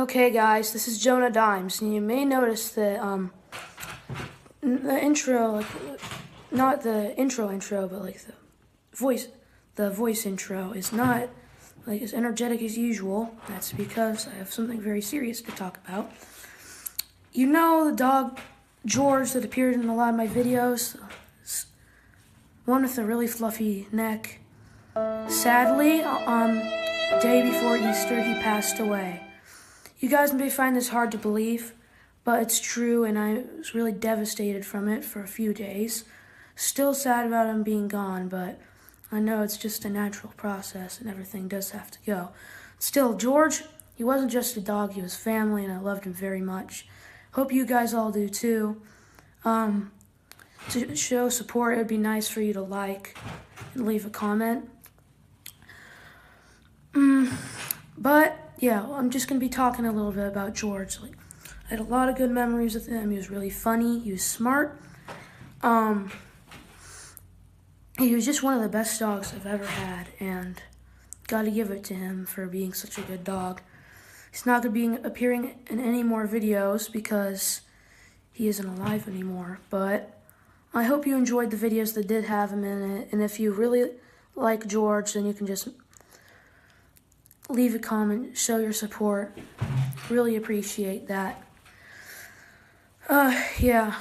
Okay, guys, this is Jonah Dimes, and you may notice that the intro, like, not the intro, but like the voice intro is not like as energetic as usual. That's because I have something very serious to talk about. You know the dog George that appeared in a lot of my videos, one with a really fluffy neck. Sadly, the day before Easter, he passed away. You guys may find this hard to believe, but it's true, and I was really devastated from it for a few days. Still sad about him being gone, but I know it's just a natural process and everything does have to go. Still, George, he wasn't just a dog, he was family, and I loved him very much. Hope you guys all do too. To show support, it would be nice for you to like and leave a comment. But yeah, I'm just gonna be talking a little bit about George. I had a lot of good memories with him. He was really funny. He was smart. He was just one of the best dogs I've ever had, and gotta give it to him for being such a good dog. He's not gonna be appearing in any more videos because he isn't alive anymore, but I hope you enjoyed the videos that did have him in it, and if you really like George, then you can just leave a comment, show your support. Really appreciate that. Yeah.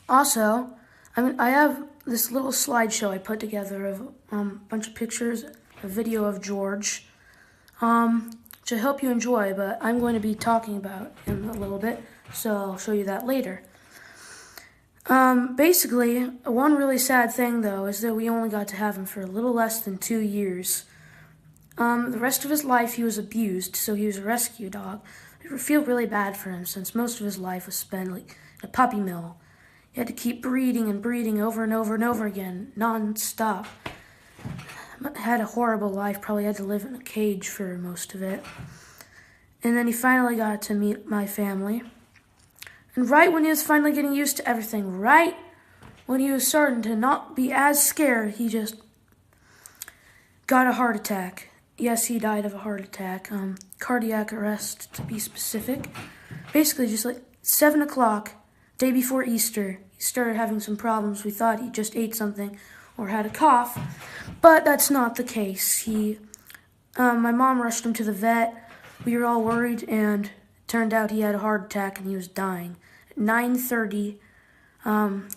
Also, I have this little slideshow I put together of a bunch of pictures, a video of George, which I hope you enjoy, but I'm going to be talking about him a little bit, so I'll show you that later. Basically, one really sad thing, though, is that we only got to have him for a little less than 2 years. The rest of his life he was abused, so he was a rescue dog. I feel really bad for him since most of his life was spent in a puppy mill. He had to keep breeding and breeding over and over and over again, non-stop. Had a horrible life, probably had to live in a cage for most of it. And then he finally got to meet my family. And right when he was finally getting used to everything, right when he was starting to not be as scared, he just got a heart attack. Yes, he died of a heart attack. Cardiac arrest, to be specific. Basically, just like 7 o'clock, day before Easter, he started having some problems. We thought he just ate something or had a cough, but that's not the case. My mom rushed him to the vet. We were all worried, and it turned out he had a heart attack and he was dying. At 9:30,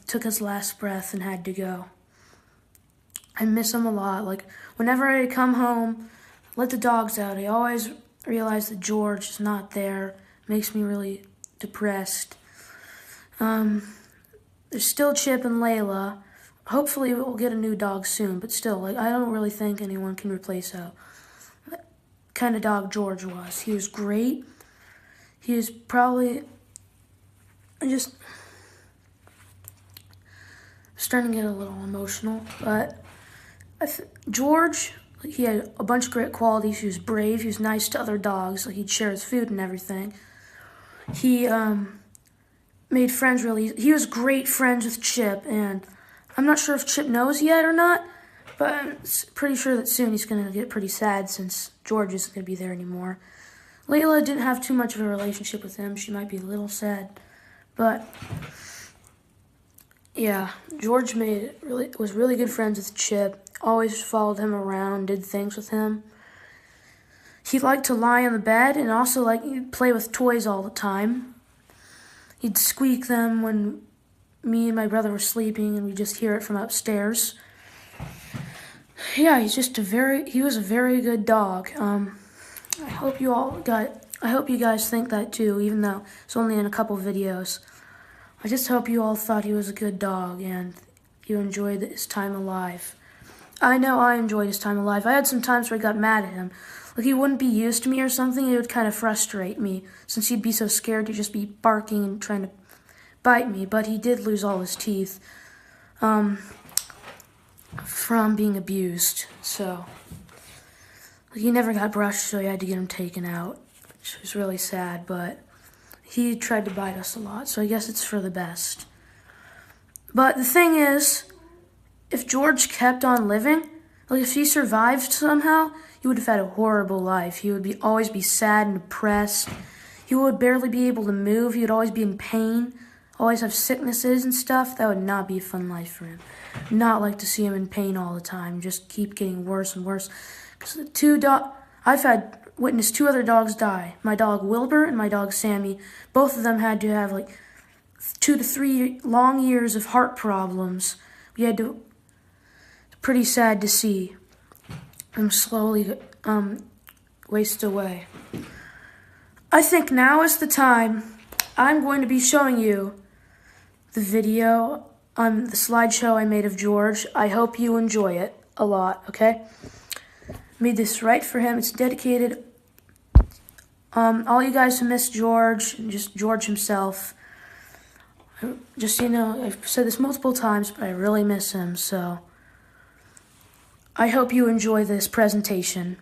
took his last breath and had to go. I miss him a lot. Like, whenever I come home, let the dogs out, I always realize that George is not there. Makes me really depressed. There's still Chip and Layla. Hopefully we'll get a new dog soon, but still, I don't really think anyone can replace how kind of dog George was. He was great. He was probably just starting to get a little emotional, but George, he had a bunch of great qualities. He was brave. He was nice to other dogs. He'd share his food and everything. He made friends really. He was great friends with Chip, and I'm not sure if Chip knows yet or not, but I'm pretty sure that soon he's going to get pretty sad since George isn't going to be there anymore. Layla didn't have too much of a relationship with him. She might be a little sad, but yeah, George was really good friends with Chip. Always followed him around, did things with him. He liked to lie on the bed and also he'd play with toys all the time. He'd squeak them when me and my brother were sleeping and we'd just hear it from upstairs. Yeah, he was a very good dog. I hope you guys think that too, even though it's only in a couple videos. I just hope you all thought he was a good dog and you enjoyed his time alive. I know I enjoyed his time alive. I had some times where I got mad at him. Like he wouldn't be used to me or something. It would kind of frustrate me since he'd be so scared to just be barking and trying to bite me. But he did lose all his teeth from being abused. So he never got brushed, so he had to get him taken out, which was really sad. But he tried to bite us a lot, so I guess it's for the best. But the thing is, if George kept on living, if he survived somehow, he would have had a horrible life. He would always be sad and depressed. He would barely be able to move. He would always be in pain, always have sicknesses and stuff. That would not be a fun life for him. Not like to see him in pain all the time, just keep getting worse and worse. Because I've had witnessed 2 other dogs die. My dog Wilbur and my dog Sammy. Both of them had to have like 2 to 3 long years of heart problems. Pretty sad to see them slowly waste away. I think now is the time. I'm going to be showing you the video on the slideshow I made of George. I hope you enjoy it a lot, okay? Made this right for him. It's dedicated all you guys who miss George, and just George himself. Just, you know, I've said this multiple times, but I really miss him, so I hope you enjoy this presentation.